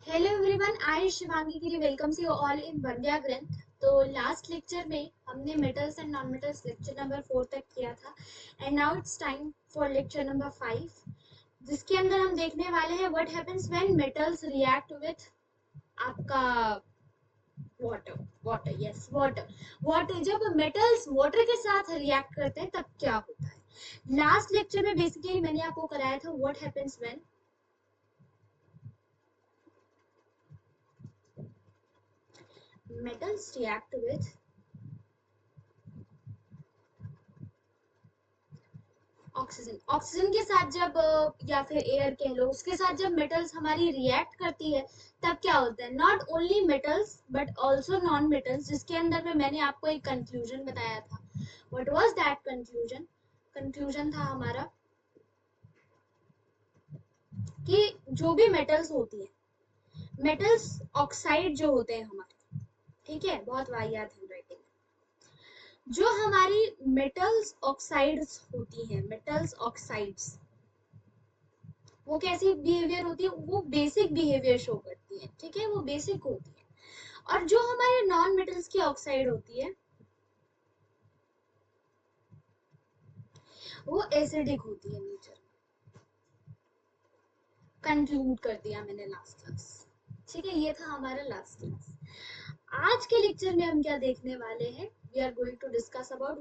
Hello everyone, I Shivangi Giri welcomes you all in Vandya Granth. तो last lecture में हमने metals and non metals lecture number 4 तक किया था and now it's time for lecture number 5, जिसके अंदर हम देखने वाले हैं what happens when metals react with आपका वाटर। वाटर जब मेटल्स वाटर के साथ रिएक्ट करते हैं तब क्या होता है। लास्ट लेक्चर में बेसिकली मैंने आपको कराया था what happens when metals react with oxygen के साथ जब या फिर एयर कह लो, उसके साथ जब मेटल्स हमारी रिएक्ट करती है तब क्या होता है। Not only metals but also non metals, जिसके अंदर में मैंने आपको एक कंक्लूजन बताया था। What was that conclusion? Conclusion था हमारा कि जो भी मेटल्स होती है, मेटल्स ऑक्साइड जो होते हैं हमारे, ठीक है, बहुत वाहियात हैंडराइटिंग। जो हमारी मेटल्स ऑक्साइड्स होती हैं, मेटल्स ऑक्साइड्स, वो कैसी बिहेवियर होती है? वो बेसिक बिहेवियर शो करती है, ठीक है, वो बेसिक होती है। और जो हमारे नॉन मेटल्स की ऑक्साइड होती है वो एसिडिक होती है नेचर। कंक्लूड कर दिया मैंने लास्ट क्लास, ठीक है, ये था हमारा लास्ट क्लास। आज के लेक्चर में हम क्या देखने वाले हैं? We are going to discuss about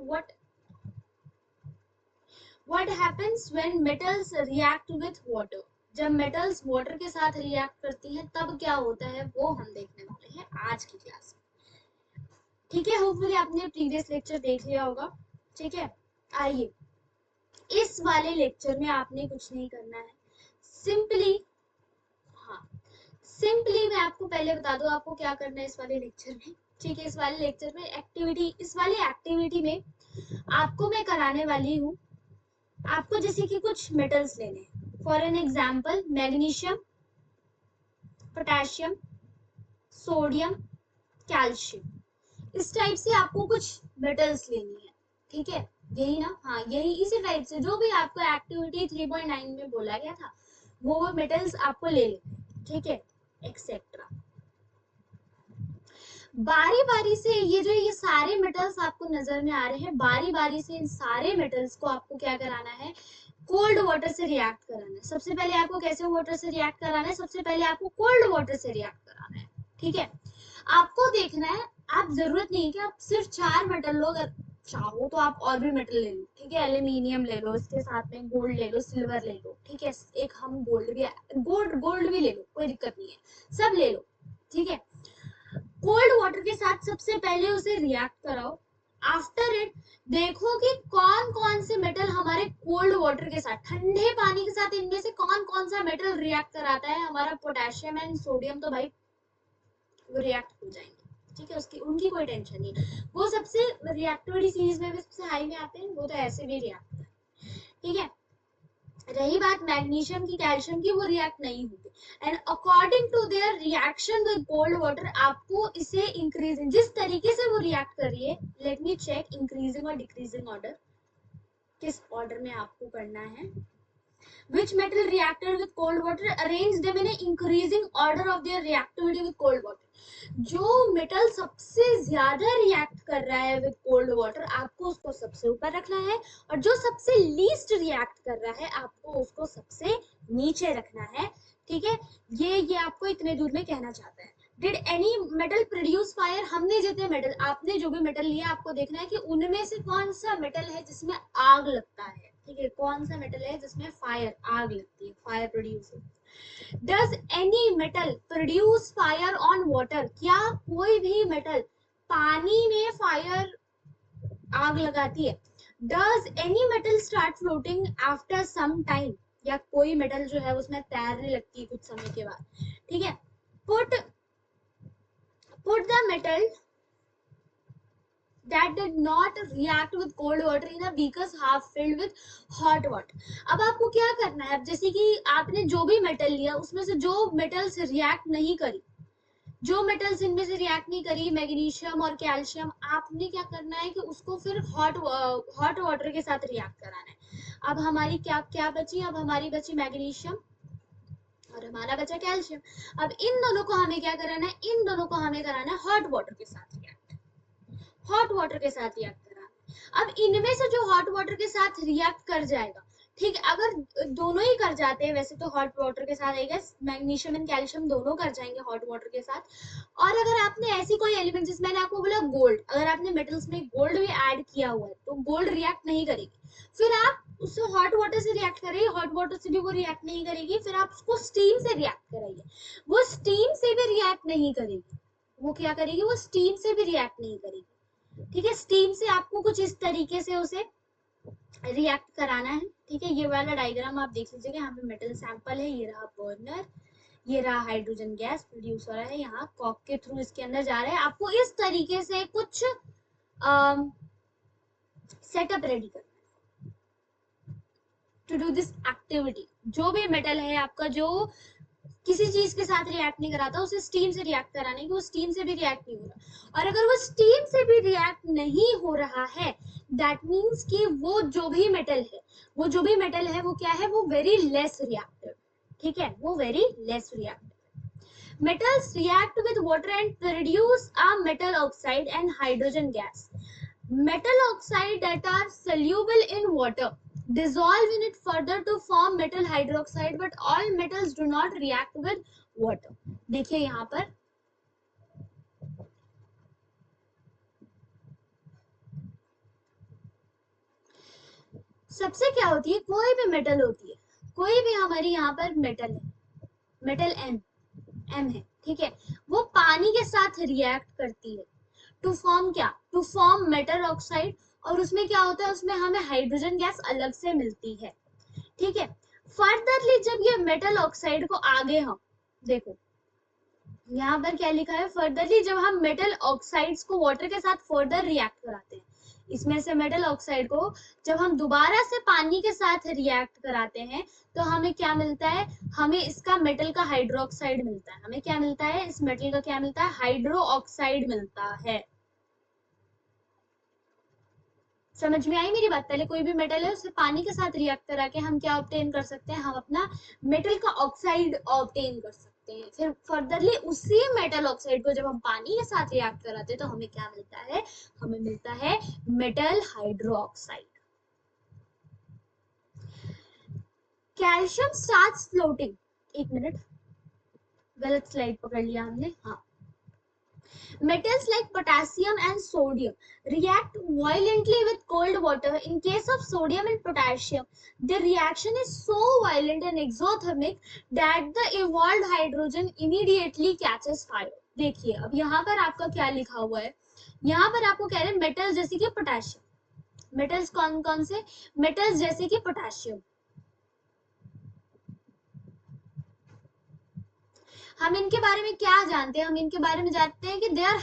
what happens when metals react with water. जब मेटल्स वाटर के साथ रिएक्ट करती हैं तब क्या होता है, वो हम देखने वाले हैं आज की क्लास में, ठीक है। होपफुली आपने प्रीवियस लेक्चर देख लिया होगा, ठीक है। आइए, इस वाले लेक्चर में आपने कुछ नहीं करना है, सिंपली, हाँ, सिंपली मैं आपको पहले बता दूं आपको क्या करना है इस वाले लेक्चर में, ठीक है। इस वाले लेक्चर में एक्टिविटी, इस वाले एक्टिविटी में आपको मैं कराने वाली हूँ, आपको जैसे कि कुछ मेटल्स लेने हैं। For an example, magnesium, potassium, sodium, calcium, इस टाइप से आपको कुछ मेटल्स लेनी है, ठीक है। यही ना, हाँ, यही इसी टाइप से जो भी आपको एक्टिविटी 3.9 में बोला गया था वो मेटल्स आपको ले लेने हैं, ठीक है, एक्सेट्रा। बारी बारी से ये सारे मेटल्स आपको नजर में आ रहे हैं, बारी बारी से इन सारे मेटल्स को आपको क्या कराना है, कोल्ड वाटर से रिएक्ट कराना है। सबसे पहले आपको कैसे वाटर से रिएक्ट कराना है? सबसे पहले आपको कोल्ड वाटर से रिएक्ट कराना है, ठीक है। आपको देखना है, आप जरूरत नहीं है कि आप सिर्फ 4 मेटल लो, अगर चाहो तो आप और भी मेटल ले लो, ठीक है। एल्यूमिनियम ले लो, इसके साथ में गोल्ड ले लो, सिल्वर ले लो, ठीक है, एक हम गोल्ड भी ले लो, कोई दिक्कत नहीं है, सब ले लो, ठीक है। कोल्ड वाटर के साथ सबसे पहले उसे रिएक्ट कराओ। आफ्टर इट देखो कि कौन कौन से मेटल हमारे कोल्ड वाटर के साथ, ठंडे पानी के साथ, इनमें से कौन कौन सा मेटल रिएक्ट कराता है। हमारा पोटेशियम एंड सोडियम तो भाई वो रिएक्ट हो जाएंगे, ठीक है, उसकी उनकी कोई टेंशन नहीं, वो सबसे रिएक्टिविटी सीरीज में भी सबसे हाई में आते हैं, वो तो ऐसे भी रिएक्ट होता है, ठीक है। रही बात मैग्नीशियम की, कैल्शियम की, वो रिएक्ट नहीं होती। And according to their reaction with cold water आपको इसे इंक्रीजिंग, जिस तरीके से वो रिएक्ट कर रही है, लेट मी चेक, इंक्रीजिंग और डिक्रीजिंग ऑर्डर, किस ऑर्डर में आपको करना है। Which metal reacted with cold water? Arrange them in an increasing order of their reactivity with cold water. जो मेटल सबसे ज्यादा रिएक्ट कर रहा है विद कोल्ड वाटर आपको उसको सबसे ऊपर रखना है, और जो सबसे लीस्ट रिएक्ट कर रहा है आपको उसको सबसे नीचे रखना है, ठीक है। ये आपको इतने दूर में कहना चाहता है। Did any metal produce fire? हमने जितने मेटल, आपने जो भी मेटल लिया आपको देखना है कि उनमें से कौन सा मेटल है जिसमें आग लगता है, ठीक है, कौन सा मेटल है जिसमें फायर, आग लगती है, फायर प्रोड्यूस होती है। Does any metal produce fire on water? क्या कोई भी मेटल पानी में फायर, आग लगाती है? Does any metal start floating after some time? या कोई मेटल जो है उसमें तैरने लगती है कुछ समय के बाद, ठीक है। Put the metal that did not react with cold water in a beakers half filled with hot water. अब आपको क्या करना है, अब जैसे कि आपने जो भी मेटल लिया उसमें से जो मेटल्स रिएक्ट नहीं करी, जो मेटल्स इनमें से रिएक्ट नहीं करी, मैग्नीशियम और कैल्शियम, आपने क्या करना है कि उसको फिर हॉट वाटर के साथ रिएक्ट कराना है। अब हमारी क्या क्या बची? अब हमारी बची मैग्नीशियम, और हमारा बचा कैल्शियम। अब इन दोनों को हमें क्या कराना है, इन दोनों को हमें कराना है हॉट वाटर के साथ रिएक्ट, हॉट वाटर के साथ रिएक्ट कराना है। अब इनमें से जो हॉट वाटर के साथ रिएक्ट कर जाएगा, ठीक है, अगर दोनों ही कर जाते हैं, वैसे तो हॉट वाटर के साथ I guess magnesium and calcium दोनों कर जाएंगे हॉट वाटर के साथ। और अगर आपने ऐसी कोई एलिमेंट, जैसे मैंने आपको बोला गोल्ड, अगर आपने मेटल्स में गोल्ड भी ऐड किया हुआ है तो गोल्ड रिएक्ट नहीं करेगी, फिर आप उससे हॉट वाटर से रिएक्ट करिए, हॉट वाटर से भी वो रिएक्ट नहीं करेगी, फिर आप उसको स्टीम से रिएक्ट कराइए, वो स्टीम से भी रिएक्ट नहीं करेगी, वो क्या करेगी, वो स्टीम से भी रिएक्ट नहीं करेगी, ठीक है। स्टीम से आपको कुछ इस तरीके से उसे रिएक्ट कराना है, ठीक है। ये वाला डायग्राम आप देख लीजिएगा, यहाँ पे मेटल सैंपल है, ये रहा बर्नर, ये रहा हाइड्रोजन गैस प्रोड्यूस हो रहा है, यहाँ कॉक के थ्रू इसके अंदर जा रहा है। आपको इस तरीके से कुछ सेटअप रेडी करना टू डू दिस एक्टिविटी। जो भी मेटल है आपका जो किसी चीज के साथ रिएक्ट नहीं कराता, उसे स्टीम से रिएक्ट कराने की, वो स्टीम से भी रिएक्ट नहीं हो रहा, और अगर वो स्टीम से भी रिएक्ट नहीं हो रहा है, दैट मीन्स कि वो जो भी मेटल है, वो जो भी मेटल है वो क्या है, वो वेरी लेस रिएक्टिव, ठीक है, वो very less reactive. Metals react with water and produce a metal oxide and hydrogen gas. Metal oxide that are soluble in water dissolve in it further to form metal hydroxide, but all metals do not react with water. देखिए यहाँ पर सबसे क्या होती है, कोई भी metal होती है, कोई भी हमारी यहाँ पर मेटल है, मेटल एम है, ठीक है, वो पानी के साथ रिएक्ट करती है टू फॉर्म क्या, टू फॉर्म मेटल ऑक्साइड, और उसमें क्या होता है, उसमें हमें हाइड्रोजन गैस अलग से मिलती है, ठीक है। फर्दरली जब ये मेटल ऑक्साइड को आगे हम देखो, यहाँ पर क्या लिखा है, फर्दरली जब हम मेटल ऑक्साइड्स को वाटर के साथ फर्दर रिएक्ट कराते हैं, इसमें से मेटल ऑक्साइड को जब हम दोबारा से पानी के साथ रिएक्ट कराते हैं तो हमें क्या मिलता है, हमें इसका मेटल का हाइड्रोक्साइड मिलता है, हमें क्या मिलता है, इस मेटल का क्या मिलता है, हाइड्रो ऑक्साइड मिलता है। समझ में आई मेरी बात। पहले कोई भी मेटल है उसे पानी के साथ रिएक्ट करा के हम क्या ऑब्टेन कर सकते हैं, हम अपना मेटल का ऑक्साइड ऑब्टेन कर सकते हैं। फिर फर्दरली उसी मेटल ऑक्साइड को जब हम पानी के साथ रिएक्ट कराते हैं तो हमें क्या मिलता है, हमें मिलता है metal hydroxide. Calcium starts floating, एक मिनट गलत स्लाइड पकड़ लिया हमने, हाँ। Metals like potassium and sodium react violently with cold water. In case of sodium and potassium, the reaction is so violent and exothermic that the evolved hydrogen immediately catches fire. देखिए अब यहाँ पर आपका क्या लिखा हुआ है, यहाँ पर आपको कह रहे हैं मेटल्स जैसे कि पोटेशियम, मेटल्स कौन कौन से, मेटल्स जैसे कि पोटेशियम, हम इनके बारे में क्या जानते हैं, हम इनके बारे में जानते हैं कि they are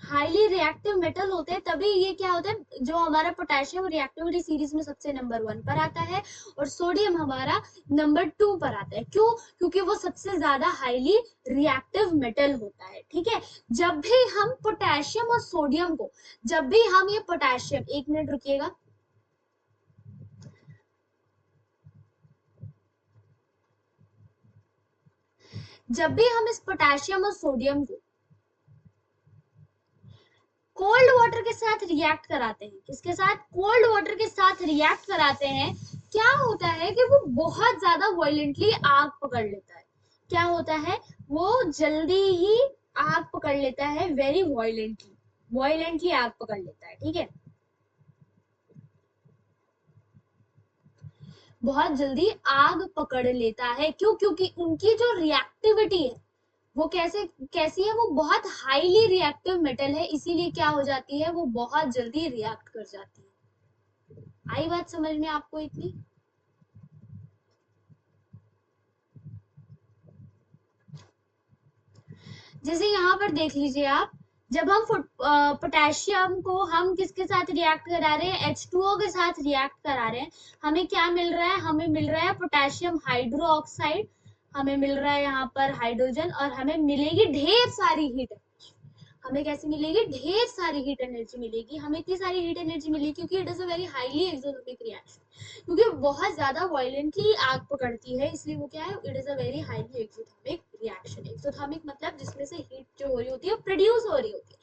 highly reactive metal होते हैं, तभी ये क्या होता है, जो हमारा पोटेशियम रिएक्टिविटी सीरीज में सबसे नंबर 1 पर आता है और सोडियम हमारा नंबर 2 पर आता है। क्यों, क्योंकि वो सबसे ज्यादा हाईली रिएक्टिव मेटल होता है, ठीक है। जब भी हम पोटेशियम और सोडियम को, जब भी हम ये पोटेशियम, एक मिनट रुकिएगा, जब भी हम इस पोटेशियम और सोडियम को कोल्ड वाटर के साथ रिएक्ट कराते हैं, किसके साथ, कोल्ड वाटर के साथ रिएक्ट कराते हैं, क्या होता है कि वो बहुत ज्यादा वायलेंटली आग पकड़ लेता है, क्या होता है, वो जल्दी ही आग पकड़ लेता है, वेरी वायलेंटली आग पकड़ लेता है, ठीक है, बहुत जल्दी आग पकड़ लेता है। क्यों, क्योंकि उनकी जो रिएक्टिविटी है वो कैसी है, वो बहुत हाईली रिएक्टिव मेटल है, इसीलिए क्या हो जाती है, वो बहुत जल्दी रिएक्ट कर जाती है। आई बात समझ में आपको इतनी, जैसे यहाँ पर देख लीजिए आप, जब हम पोटेशियम को हम किसके साथ रिएक्ट करा रहे हैं, H2O के साथ रिएक्ट करा रहे हैं, हमें क्या मिल रहा है, हमें मिल रहा है पोटेशियम हाइड्रो ऑक्साइड, हमें मिल रहा है यहाँ पर हाइड्रोजन, और हमें मिलेगी ढेर सारी हीट, हमें कैसी मिलेगी, ढेर सारी हीट एनर्जी मिलेगी। हमें इतनी सारी हीट एनर्जी मिलेगी क्योंकि it is a very highly exothermic reaction, क्योंकि बहुत ज्यादा वायलेंटली आग पकड़ती है, इसलिए वो क्या है, it is a very highly exothermic reaction. Exothermic मतलब जिसमें से हीट जो हो रही होती है प्रोड्यूस हो रही होती है।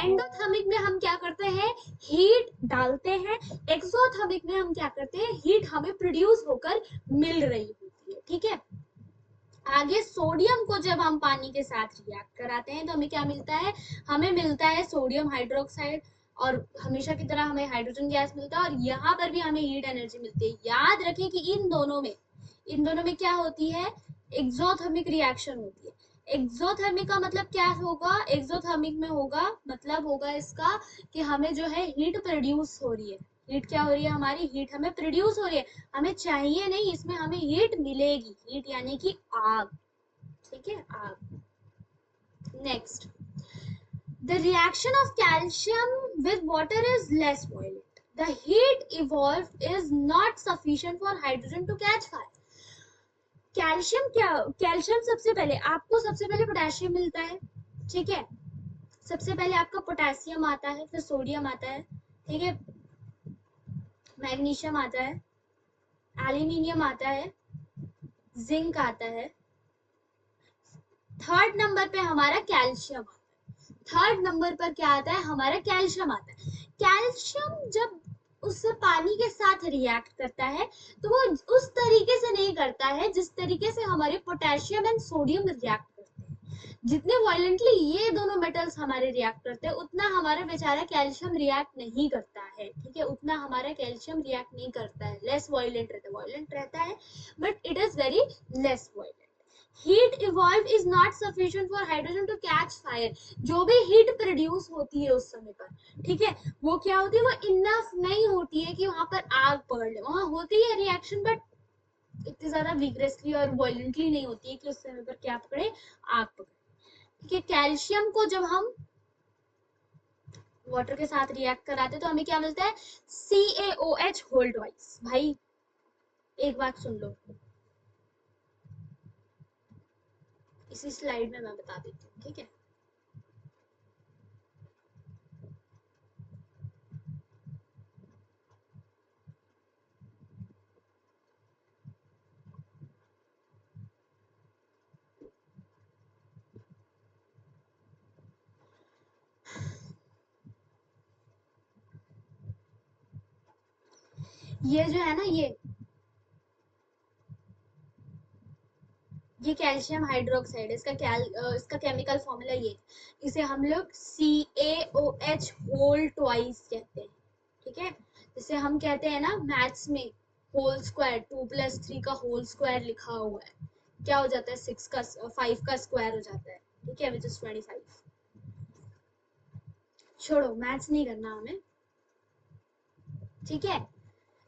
एंडोथर्मिक में हम क्या करते हैं, हीट डालते हैं। एक्सोथर्मिक में हम क्या करते हैं, हीट हमें प्रोड्यूस होकर मिल रही होती है। ठीक है, आगे सोडियम को जब हम पानी के साथ रिएक्ट कराते हैं तो हमें क्या मिलता है, हमें मिलता है सोडियम हाइड्रोक्साइड, और हमेशा की तरह हमें हाइड्रोजन गैस मिलता है, और यहाँ पर भी हमें हीट एनर्जी मिलती है। याद रखें कि इन दोनों में क्या होती है, एक्सोथर्मिक रिएक्शन होती है। एक्सोथर्मिक का मतलब क्या होगा, एक्सोथर्मिक में होगा मतलब होगा इसका कि हमें जो है हीट प्रोड्यूस हो रही है। हीट क्या हो रही है, हमारी हीट हमें प्रोड्यूस हो रही है, हमें चाहिए नहीं, इसमें हमें हीट मिलेगी। हीट यानी कि आग। ठीक है, आग। Next, the reaction of calcium with water is less violent, the heat evolve is not sufficient for hydrogen to catch fire. Calcium क्या, कैल्शियम सबसे पहले पोटेशियम मिलता है। ठीक है, सबसे पहले आपका पोटेशियम आता है, फिर सोडियम आता है, ठीक है, मैग्नीशियम आता है, एल्यूमिनियम आता है, जिंक आता है, थर्ड नंबर पे हमारा कैल्शियम आता है। थर्ड नंबर पर क्या आता है, हमारा कैल्शियम आता है। कैल्शियम जब उस पानी के साथ रिएक्ट करता है तो वो उस तरीके से नहीं करता है जिस तरीके से हमारे पोटेशियम एंड सोडियम रिएक्ट करते हैं। जितने वायलेंटली ये दोनों मेटल्स हमारे रिएक्ट करते हैं उतना हमारा बेचारा कैल्शियम रिएक्ट नहीं करता है। ठीक है, उतना हमारा कैल्शियम रिएक्ट नहीं करता है, लेस वायलेंट रहता है, but it is very less violent. Heat evolve is not sufficient for hydrogen to catch fire. जो भी हीट प्रोड्यूस होती है उस समय पर, ठीक है, वो क्या होती है, वो इनफ नहीं होती है कि वहां पर आग पकड़ ले। वहां होती है रिएक्शन, बट इतनी ज्यादा विग्रेसली और वायलेंटली नहीं होती है कि उस समय पर क्या पकड़े, आग पकड़े। ठीक है, कैल्शियम को जब हम वाटर के साथ रिएक्ट कराते तो हमें क्या मिलता है, CaOH होल ट्वाइस। भाई एक बात सुन लो, इसी स्लाइड में मैं बता देती हूँ। ठीक है, ये जो है ना, ये कैल्शियम हाइड्रोक्साइड, इसका केमिकल फॉर्मूला ये, इसे हम लोग CaOH होल ट्वाइस कहते हैं। ठीक है, जैसे हम कहते हैं ना मैथ्स में होल स्क्वायर, 2+3 का होल स्क्वायर लिखा हुआ है, क्या हो जाता है, 5 का स्क्वायर हो जाता है। ठीक है, विच इज 25। छोड़ो, मैथ्स नहीं करना हमें। ठीक है,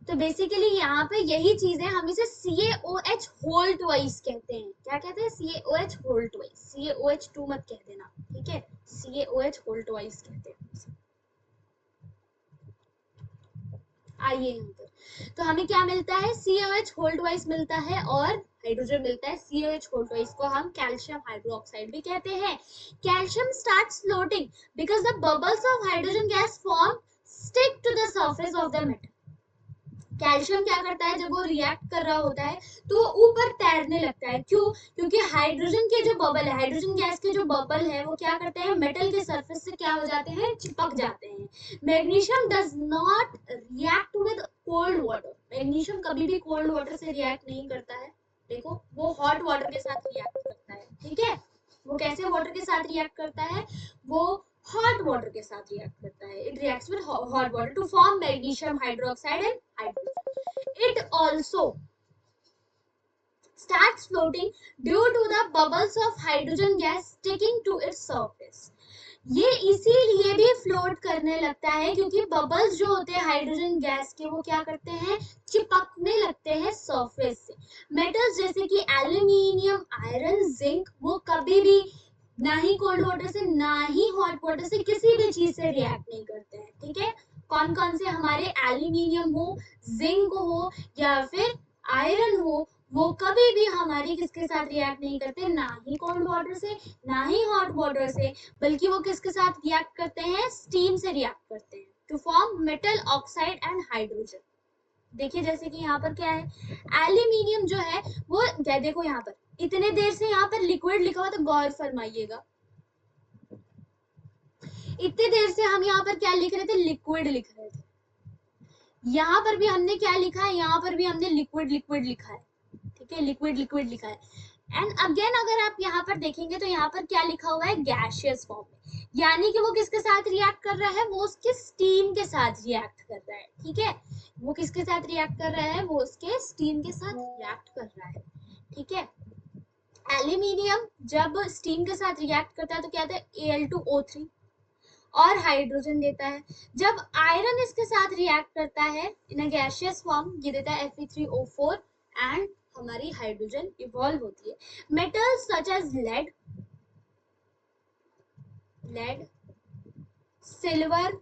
तो बेसिकली यहाँ पे यही चीज है, हम इसे CaOH होल ट्वाइस कहते हैं। क्या कहते हैं, CaOH होल ट्वाइस। CaOH2 मत कह देना। ठीक है, CaOH होल ट्वाइस कहते हैं। आइए यहाँ पर, तो हमें क्या मिलता है, CaOH होल ट्वाइस मिलता है और हाइड्रोजन मिलता है। CaOH होल ट्वाइस को हम कैल्शियम हाइड्रोक्साइड भी कहते हैं। Calcium starts floating because the bubbles of hydrogen gas form stick to the surface of the metal. Calcium क्या करता है, जब वो रिएक्ट कर रहा होता है तो वो ऊपर तैरने लगता है। क्यों, क्योंकि हाइड्रोजन के जो बबल है, हाइड्रोजन गैस के जो बबल है, वो क्या करते हैं, मेटल के सरफेस से क्या हो जाते हैं, चिपक जाते हैं। Magnesium does not react with cold water. Magnesium कभी भी कोल्ड वाटर से रिएक्ट नहीं करता है। देखो, वो हॉट वाटर के साथ रिएक्ट करता है। ठीक है, वो कैसे वाटर के साथ रिएक्ट करता है, वो hot water के साथ रिएक्ट करता है। It reacts with hot water to form magnesium hydroxide and hydrogen. It also starts floating due to the bubbles of hydrogen gas sticking to its surface. ये इसीलिए भी फ्लोट करने लगता है क्योंकि बबल्स जो होते हैं हाइड्रोजन गैस के, वो क्या करते हैं, चिपकने लगते हैं सरफेस से। मेटल्स जैसे कि एल्यूमिनियम, आयरन, जिंक, वो कभी भी ना ही कोल्ड वाटर से ना ही हॉट वाटर से किसी भी चीज से रिएक्ट नहीं करते हैं। ठीक है, कौन कौन से, हमारे एल्यूमिनियम हो, जिंक हो या फिर आयरन हो, वो कभी भी हमारी किसके साथ रिएक्ट नहीं करते, ना ही कोल्ड वाटर से ना ही हॉट वाटर से, बल्कि वो किसके साथ रिएक्ट करते हैं, स्टीम से रिएक्ट करते हैं to form metal oxide and hydrogen. देखिए जैसे कि यहाँ पर क्या है, एल्यूमिनियम जो है वो क्या, देखो यहाँ पर इतने देर से यहाँ पर लिक्विड लिखा हुआ, तो गौर फरमाइएगा, इतनी देर से हम यहाँ पर क्या लिख रहे थे, लिक्विड लिख रहे थे। यहाँ पर भी हमने क्या लिखा है, यहाँ पर भी हमने लिक्विड लिक्विड लिखा है, ठीक है, लिक्विड लिक्विड लिखा है। एंड अगेन अगर आप यहाँ पर देखेंगे तो यहाँ पर क्या लिखा हुआ है, गैसियस फॉर्म में, यानी कि वो किसके साथ रिएक्ट कर रहा है, वो उसके स्टीम के साथ रिएक्ट कर रहा है, ठीक है, वो किसके साथ रिएक्ट कर रहा है, वो उसके स्टीम के साथ रिएक्ट कर रहा है, ठीक है। एल्यूमिनियम जब स्टीम के साथ रिएक्ट करता है तो क्या आता है, Al2O3 और हाइड्रोजन देता है। जब आयरन इसके साथ रिएक्ट करता है इन अ गैसियस फॉर्म, ये देता है Fe3O4 एंड हमारी हाइड्रोजन इवॉल्व होती है। Metals such as lead, silver,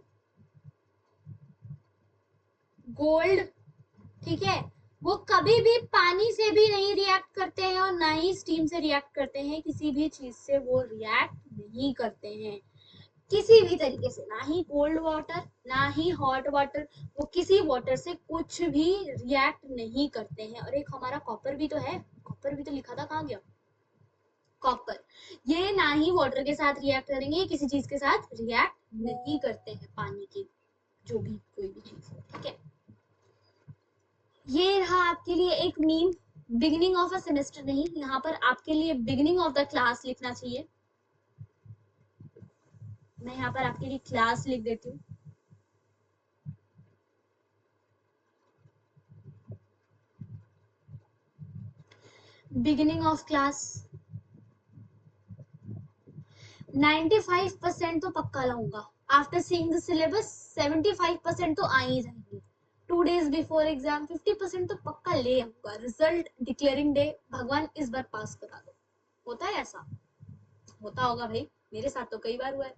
gold, ठीक है, वो कभी भी पानी से भी नहीं रिएक्ट करते हैं और ना ही स्टीम से रिएक्ट करते हैं, किसी भी चीज से वो रिएक्ट नहीं करते हैं किसी भी तरीके से, ना ही कोल्ड वाटर ना ही हॉट वाटर, वो किसी वाटर से कुछ भी रिएक्ट नहीं करते हैं। और एक हमारा कॉपर भी तो है, कॉपर भी तो लिखा था, कहाँ गया कॉपर, ये ना ही वाटर के साथ रिएक्ट करेंगे, किसी चीज के साथ रिएक्ट नहीं करते हैं, पानी की जो भी कोई भी चीज है, ठीक है। ये रहा आपके लिए एक meme, beginning of a semester नहीं, यहाँ पर आपके लिए बिगिनिंग ऑफ द क्लास लिखना चाहिए। मैं यहाँ पर आपके लिए क्लास लिख देती हूँ। बिगिनिंग ऑफ क्लास 95% तो पक्का लाऊंगा, आफ्टर सीइंग द सिलेबस 75% तो आ ही जाएंगे। 2 days बिफोर एग्जाम 50% तो पक्का ले आऊंगा। रिजल्ट डिक्लेयरिंग डे, भगवान इस बार पास करा दो। होता है ऐसा, होता होगा भाई, मेरे साथ तो कई बार हुआ है।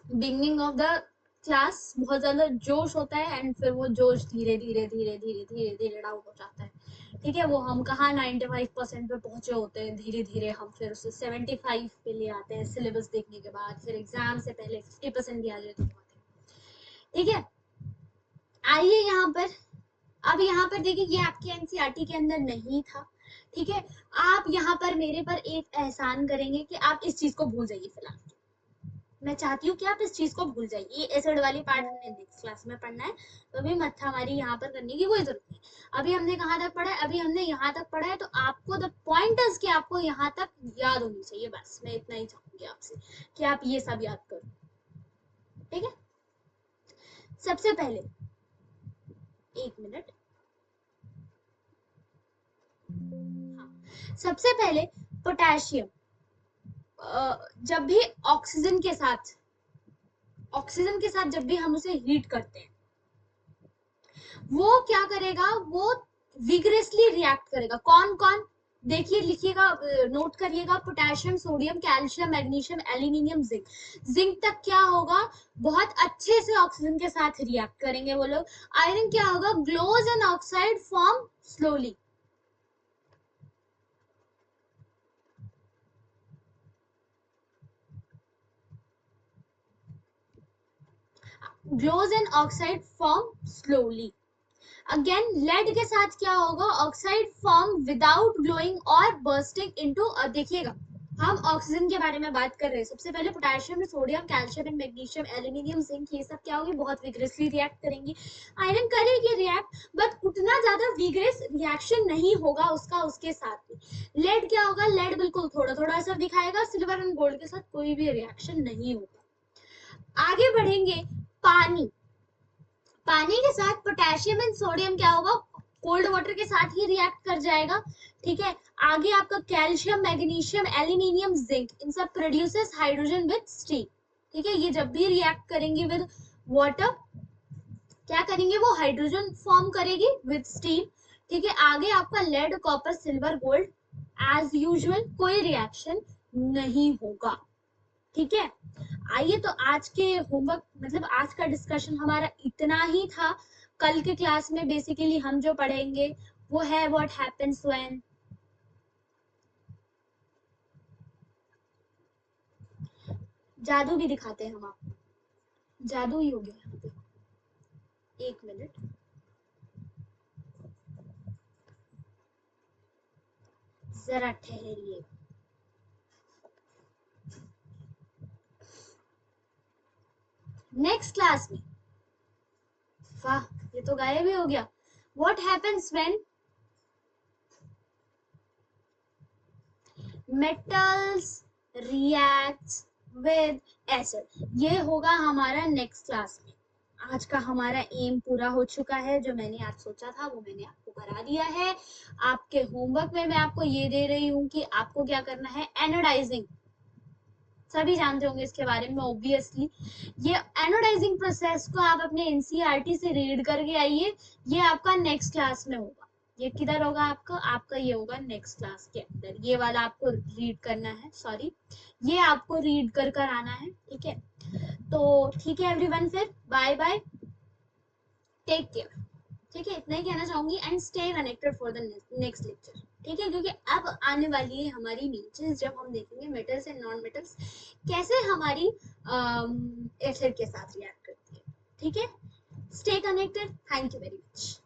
बिगिनिंग ऑफ द क्लास बहुत ज्यादा जोश होता है एंड फिर वो जोश धीरे धीरे धीरे धीरे धीरे धीरे डाउन हो जाता है, ठीक है। वो हम कहाँ 95% पे पहुंचे होते हैं, धीरे धीरे हम फिर उसे 75 पे ले आते हैं सिलेबस देखने के बाद, फिर एग्जाम से पहले 50% भी आ जाते हैं, ठीक है। आइए यहाँ पर, अब यहाँ पर देखिए ये आपके एनसीईआरटी के अंदर नहीं था, ठीक है। आप यहाँ पर मेरे पर एक एहसान करेंगे कि आप इस चीज को भूल जाइए फिलहाल। मैं चाहती हूँ कि आप इस चीज को भूल जाइए, ये एसिड वाली पार्ट हमने नेक्स्ट क्लास में पढ़ना है, तो अभी मत हमारी यहाँ पर करने की कोई जरूरत नहीं। अभी हमने कहाँ तक पढ़ा है, अभी हमने यहाँ तक पढ़ा है, तो आपको द पॉइंट इज कि आपको यहाँ तक याद होनी चाहिए, बस मैं इतना ही चाहूंगी आपसे कि आप ये सब याद करो, ठीक है। सबसे पहले एक मिनट, हाँ, सबसे पहले पोटेशियम जब भी ऑक्सीजन के साथ जब भी हम उसे हीट करते हैं, वो क्या करेगा, वो विग्रेसली रिएक्ट करेगा। कौन कौन, देखिए लिखिएगा, नोट करिएगा, potassium, sodium, calcium, magnesium, aluminium, zinc. Zinc तक क्या होगा, बहुत अच्छे से ऑक्सीजन के साथ रिएक्ट करेंगे वो लोग। आयरन क्या होगा, glows and oxide form slowly, glows and oxide form slowly. Again lead के साथ क्या होगा, ऑक्साइड फॉर्म विदाउट ग्लोइंग और बर्स्टिंग इनटू, देखिएगा हम ऑक्सीजन के बारे में बात कर रहे हैं, सबसे पहले potassium, sodium, calcium and magnesium, aluminium, zinc, ये सब क्या होगी, बहुत विग्रेसली रिएक्ट करेंगी। आयरन करेगी रिएक्ट, बट उतना ज्यादा विग्रेस रिएक्शन नहीं होगा उसका उसके साथ में। लेड क्या होगा, लेड बिल्कुल थोड़ा थोड़ा असर दिखाएगा, सिल्वर एंड गोल्ड के साथ कोई भी रिएक्शन नहीं होगा। आगे बढ़ेंगे, पानी, पानी के साथ पोटेशियम एंड सोडियम क्या होगा, कोल्ड वाटर के साथ ही रिएक्ट कर जाएगा, ठीक है। आगे आपका कैल्शियम, मैग्नीशियम, एल्यूमिनियम, जिंक, इन सब प्रोड्यूसेस हाइड्रोजन विद स्टीम, ठीक है। ये जब भी रिएक्ट करेंगे विद वाटर, क्या करेंगे, वो हाइड्रोजन फॉर्म करेगी विद स्टीम, ठीक है। आगे आपका lead, copper, silver, gold, as usual कोई रिएक्शन नहीं होगा, ठीक है। आइए तो आज के होमवर्क, मतलब आज का डिस्कशन हमारा इतना ही था। कल के क्लास में बेसिकली हम जो पढ़ेंगे वो है व्हाट हैपेंस व्हेन। जादू भी दिखाते हैं हम आपको, जादू ही हो गया यहाँ पे। एक मिनट, जरा ठहरिए। नेक्स्ट क्लास में, वाह ये तो गायब ही हो गया। What happens when metals reacts with acid, ये होगा हमारा नेक्स्ट क्लास में। आज का हमारा एम पूरा हो चुका है, जो मैंने आज सोचा था वो मैंने आपको करा दिया है। आपके होमवर्क में मैं आपको ये दे रही हूँ कि आपको क्या करना है, एनोडाइजिंग, सभी जानते होंगे इसके बारे में ऑब्वियसली। ये एनोडाइजिंग प्रोसेस को आप अपने एनसीईआरटी से रीड करके आइए, ये आपका नेक्स्ट क्लास में होगा। ये किधर होगा आपका, आपका ये होगा नेक्स्ट क्लास के अंदर, ये वाला आपको रीड करना है, सॉरी ये आपको रीड कर कर आना है, ठीक है। तो ठीक है एवरीवन, फिर बाय बाय, टेक केयर, ठीक है, इतना ही कहना चाहूंगी। And stay connected for the next lecture, ठीक है, क्योंकि अब आने वाली है हमारी मेन चीज, जब हम देखेंगे मेटल्स एंड नॉन मेटल्स कैसे हमारी एसिड के साथ रिएक्ट करती है, ठीक है। Stay connected, thank you very much.